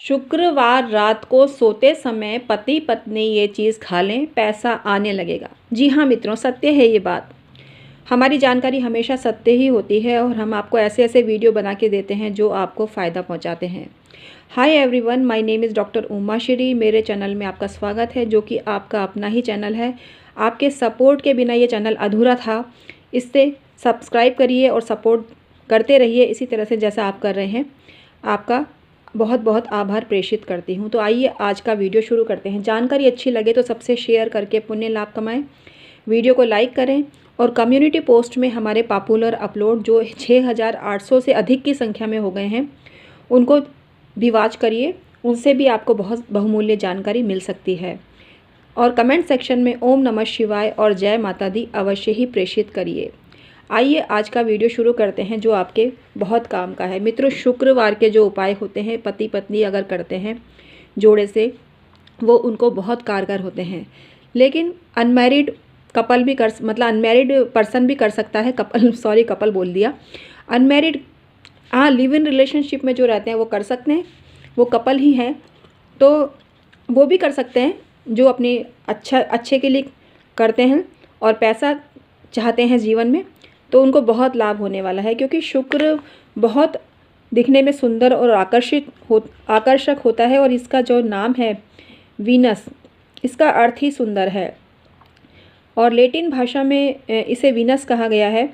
शुक्रवार रात को सोते समय पति पत्नी ये चीज़ खा लें, पैसा आने लगेगा। जी हाँ मित्रों, सत्य है ये बात। हमारी जानकारी हमेशा सत्य ही होती है और हम आपको ऐसे ऐसे वीडियो बना के देते हैं जो आपको फ़ायदा पहुंचाते हैं। Hi everyone, my name is doctor Uma Shri. मेरे चैनल में आपका स्वागत है, जो कि आपका अपना ही चैनल है। आपके सपोर्ट के बिना ये चैनल अधूरा था। इससे सब्सक्राइब करिए और सपोर्ट करते रहिए इसी तरह से जैसा आप कर रहे हैं। आपका बहुत बहुत आभार प्रेषित करती हूँ। तो आइए आज का वीडियो शुरू करते हैं। जानकारी अच्छी लगे तो सबसे शेयर करके पुण्य लाभ कमाएं। वीडियो को लाइक करें और कम्युनिटी पोस्ट में हमारे पॉपुलर अपलोड जो 6800 से अधिक की संख्या में हो गए हैं उनको भी वॉच करिए। उनसे भी आपको बहुत बहुमूल्य जानकारी मिल सकती है। और कमेंट सेक्शन में ओम नमः शिवाय और जय माता दी अवश्य ही प्रेषित करिए। आइए आज का वीडियो शुरू करते हैं जो आपके बहुत काम का है। मित्रों, शुक्रवार के जो उपाय होते हैं पति पत्नी अगर करते हैं जोड़े से, वो उनको बहुत कारगर होते हैं। लेकिन अनमैरिड कपल भी अनमैरिड पर्सन भी कर सकता है। कपल बोल दिया, अनमैरिड लिव इन रिलेशनशिप में जो रहते हैं वो कर सकते हैं, वो कपल ही हैं तो वो भी कर सकते हैं जो अपने अच्छे के लिए करते हैं और पैसा चाहते हैं जीवन में, तो उनको बहुत लाभ होने वाला है। क्योंकि शुक्र बहुत दिखने में सुंदर और आकर्षक होता है और इसका जो नाम है वीनस, इसका अर्थ ही सुंदर है और लैटिन भाषा में इसे वीनस कहा गया है।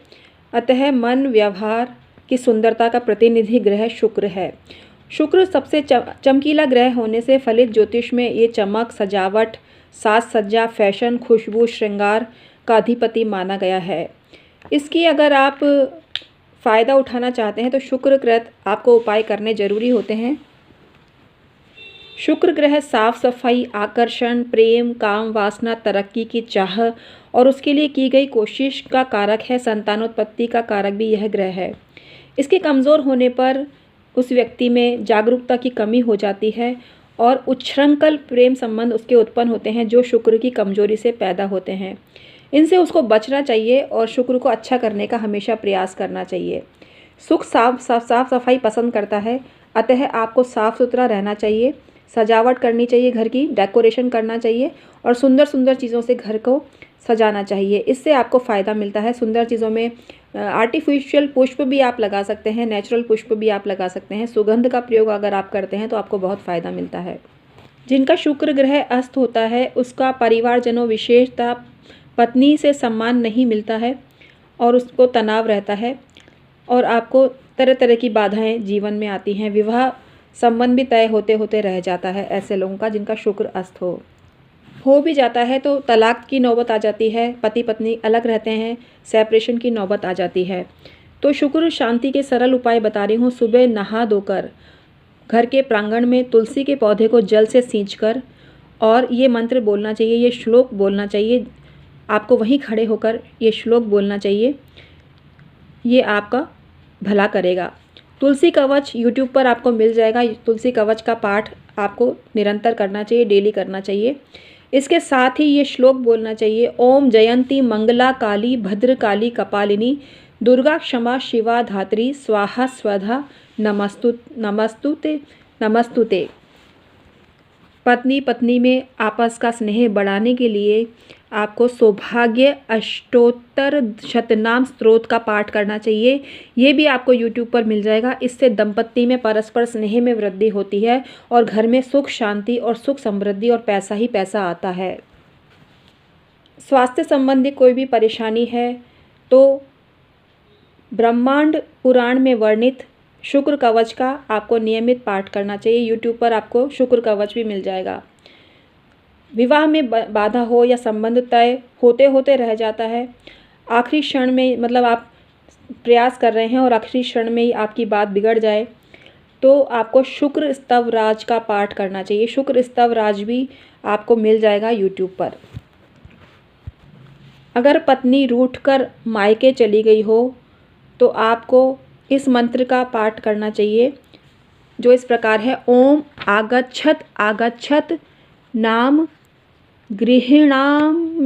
अतः मन व्यवहार की सुंदरता का प्रतिनिधि ग्रह शुक्र है। शुक्र सबसे चमकीला ग्रह होने से फलित ज्योतिष में ये चमक, सजावट, साज सज्जा, फैशन, खुशबू, श्रृंगार का अधिपति माना गया है। इसकी अगर आप फ़ायदा उठाना चाहते हैं तो शुक्र ग्रह आपको उपाय करने ज़रूरी होते हैं। शुक्र ग्रह साफ सफाई, आकर्षण, प्रेम, काम, वासना, तरक्की की चाह और उसके लिए की गई कोशिश का कारक है। संतानोत्पत्ति का कारक भी यह ग्रह है। इसके कमज़ोर होने पर उस व्यक्ति में जागरूकता की कमी हो जाती है और उच्छृंखल प्रेम संबंध उसके उत्पन्न होते हैं जो शुक्र की कमजोरी से पैदा होते हैं। इनसे उसको बचना चाहिए और शुक्र को अच्छा करने का हमेशा प्रयास करना चाहिए। सुख साफ सफाई पसंद करता है, अतः आपको साफ़ सुथरा रहना चाहिए, सजावट करनी चाहिए, घर की डेकोरेशन करना चाहिए और सुंदर सुंदर चीज़ों से घर को सजाना चाहिए। इससे आपको फ़ायदा मिलता है। सुंदर चीज़ों में आर्टिफिशियल पुष्प भी आप लगा सकते हैं, नेचुरल पुष्प भी आप लगा सकते हैं। सुगंध का प्रयोग अगर आप करते हैं तो आपको बहुत फ़ायदा मिलता है। जिनका शुक्र ग्रह अस्त होता है उसका परिवारजनों, विशेषतः पत्नी से सम्मान नहीं मिलता है और उसको तनाव रहता है और आपको तरह तरह की बाधाएं जीवन में आती हैं। विवाह संबंध भी तय होते होते रह जाता है ऐसे लोगों का जिनका शुक्र अस्त हो भी जाता है तो तलाक की नौबत आ जाती है। पति पत्नी अलग रहते हैं, सेपरेशन की नौबत आ जाती है। तो शुक्र शांति के सरल उपाय बता रही हूँ। सुबह नहा धोकर घर के प्रांगण में तुलसी के पौधे को जल से सींचकर और ये मंत्र बोलना चाहिए, ये श्लोक बोलना चाहिए। आपको वहीं खड़े होकर ये श्लोक बोलना चाहिए, ये आपका भला करेगा। तुलसी कवच यूट्यूब पर आपको मिल जाएगा। तुलसी कवच का पाठ आपको निरंतर करना चाहिए, डेली करना चाहिए। इसके साथ ही ये श्लोक बोलना चाहिए, ओम जयंती मंगला काली भद्रकाली कपालिनी दुर्गा क्षमा शिवा धात्री स्वाहा स्वधा नमस्तुते। पत्नी पत्नी में आपस का स्नेह बढ़ाने के लिए आपको सौभाग्य अष्टोत्तर शतनाम स्तोत्र का पाठ करना चाहिए। ये भी आपको YouTube पर मिल जाएगा। इससे दंपत्ति में परस्पर स्नेह में वृद्धि होती है और घर में सुख शांति और सुख समृद्धि और पैसा ही पैसा आता है। स्वास्थ्य संबंधी कोई भी परेशानी है तो ब्रह्मांड पुराण में वर्णित शुक्र कवच का आपको नियमित पाठ करना चाहिए। YouTube पर आपको शुक्र कवच भी मिल जाएगा। विवाह में बाधा हो या संबंध तय होते होते रह जाता है, आखिरी क्षण में आप प्रयास कर रहे हैं और आखिरी क्षण में ही आपकी बात बिगड़ जाए तो आपको शुक्र स्तवराज का पाठ करना चाहिए। शुक्र स्तवराज भी आपको मिल जाएगा YouTube पर। अगर पत्नी रूठकर मायके चली गई हो तो आपको इस मंत्र का पाठ करना चाहिए जो इस प्रकार है, ओम आगच्छत आगच्छत नाम गृह्णाम्ययतः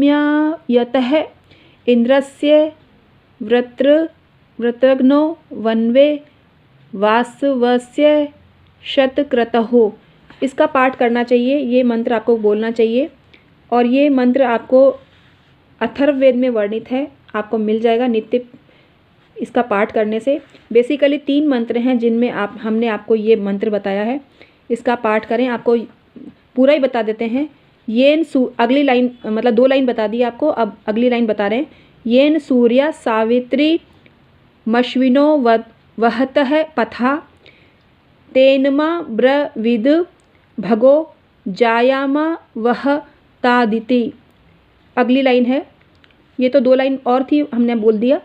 इंद्रस्य वृत्रघ्नो वन्वे वासवस्य शतक्रतुः इसका पाठ करना चाहिए, ये मंत्र आपको बोलना चाहिए और ये मंत्र आपको अथर्ववेद में वर्णित है, आपको मिल जाएगा नित्य इसका पाठ करने से। बेसिकली 3 मंत्र हैं जिनमें हमने आपको ये मंत्र बताया है, इसका पाठ करें। आपको पूरा ही बता देते हैं। अगली लाइन मतलब 2 लाइन बता दी आपको, अब अगली लाइन बता रहे हैं। येन सूर्या सावित्री मश्विनो वहतः पथा तेनमा ब्रविद भगो जायामा वह तादिति। अगली लाइन है, ये तो 2 लाइन और थी, हमने बोल दिया।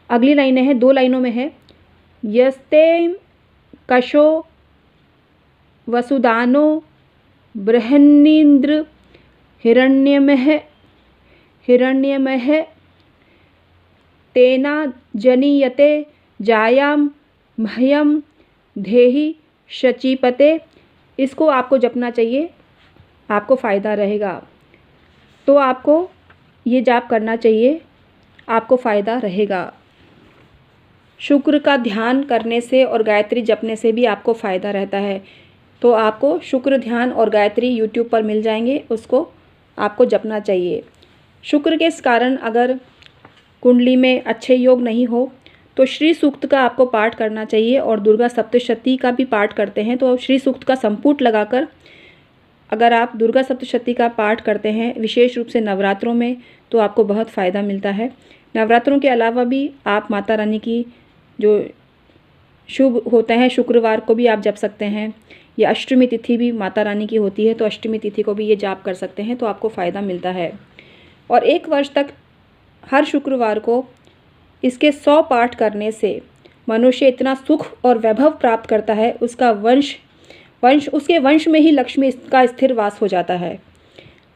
अगली लाइन है, 2 लाइनों में है। यस्ते कशो वसुदानो बृहन्नीन्द्र हिरण्यमह तेना जनीयते जायाम मह्यम धेहि शचीपते। इसको आपको जपना चाहिए, आपको फ़ायदा रहेगा। तो आपको ये जाप करना चाहिए, आपको फ़ायदा रहेगा। शुक्र का ध्यान करने से और गायत्री जपने से भी आपको फ़ायदा रहता है। तो आपको शुक्र ध्यान और गायत्री यूट्यूब पर मिल जाएंगे, उसको आपको जपना चाहिए। शुक्र के कारण अगर कुंडली में अच्छे योग नहीं हो तो श्री सूक्त का आपको पाठ करना चाहिए और दुर्गा सप्तशती का भी पाठ करते हैं तो श्री सूक्त का संपुट लगाकर अगर आप दुर्गा सप्तशती का पाठ करते हैं विशेष रूप से नवरात्रों में तो आपको बहुत फ़ायदा मिलता है। नवरात्रों के अलावा भी आप माता रानी की जो शुभ होते हैं शुक्रवार को भी आप जप सकते हैं, या अष्टमी तिथि भी माता रानी की होती है तो अष्टमी तिथि को भी ये जाप कर सकते हैं तो आपको फ़ायदा मिलता है। और 1 वर्ष तक हर शुक्रवार को इसके 100 पाठ करने से मनुष्य इतना सुख और वैभव प्राप्त करता है, उसका उसके वंश में ही लक्ष्मी का स्थिर वास हो जाता है।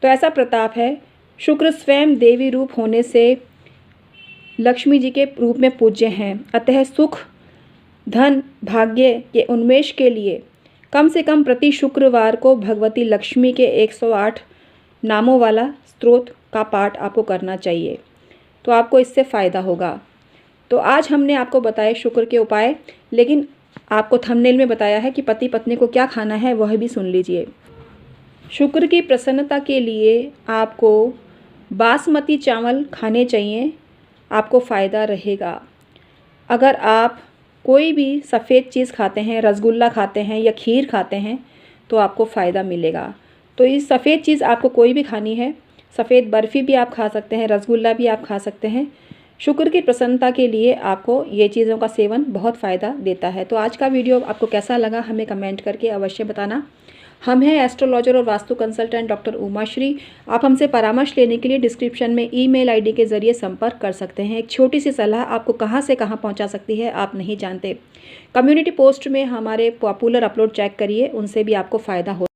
तो ऐसा प्रताप है। शुक्र स्वयं देवी रूप होने से लक्ष्मी जी के रूप में पूज्य हैं। अतः सुख धन भाग्य के उन्मेष के लिए कम से कम प्रति शुक्रवार को भगवती लक्ष्मी के 108 नामों वाला स्तोत्र का पाठ आपको करना चाहिए, तो आपको इससे फ़ायदा होगा। तो आज हमने आपको बताए शुक्र के उपाय, लेकिन आपको थंबनेल में बताया है कि पति पत्नी को क्या खाना है, वह भी सुन लीजिए। शुक्र की प्रसन्नता के लिए आपको बासमती चावल खाने चाहिए, आपको फ़ायदा रहेगा। अगर आप कोई भी सफ़ेद चीज़ खाते हैं, रसगुल्ला खाते हैं या खीर खाते हैं तो आपको फ़ायदा मिलेगा। तो इस सफ़ेद चीज़ आपको कोई भी खानी है, सफ़ेद बर्फ़ी भी आप खा सकते हैं, रसगुल्ला भी आप खा सकते हैं। शुक्र की प्रसन्नता के लिए आपको ये चीज़ों का सेवन बहुत फ़ायदा देता है। तो आज का वीडियो आपको कैसा लगा हमें कमेंट करके अवश्य बताना। हम हैं एस्ट्रोलॉजर और वास्तु कंसल्टेंट डॉक्टर उमाश्री। आप हमसे परामर्श लेने के लिए डिस्क्रिप्शन में ईमेल आईडी के ज़रिए संपर्क कर सकते हैं। एक छोटी सी सलाह आपको कहां से कहां पहुंचा सकती है आप नहीं जानते। कम्युनिटी पोस्ट में हमारे पॉपुलर अपलोड चेक करिए, उनसे भी आपको फ़ायदा हो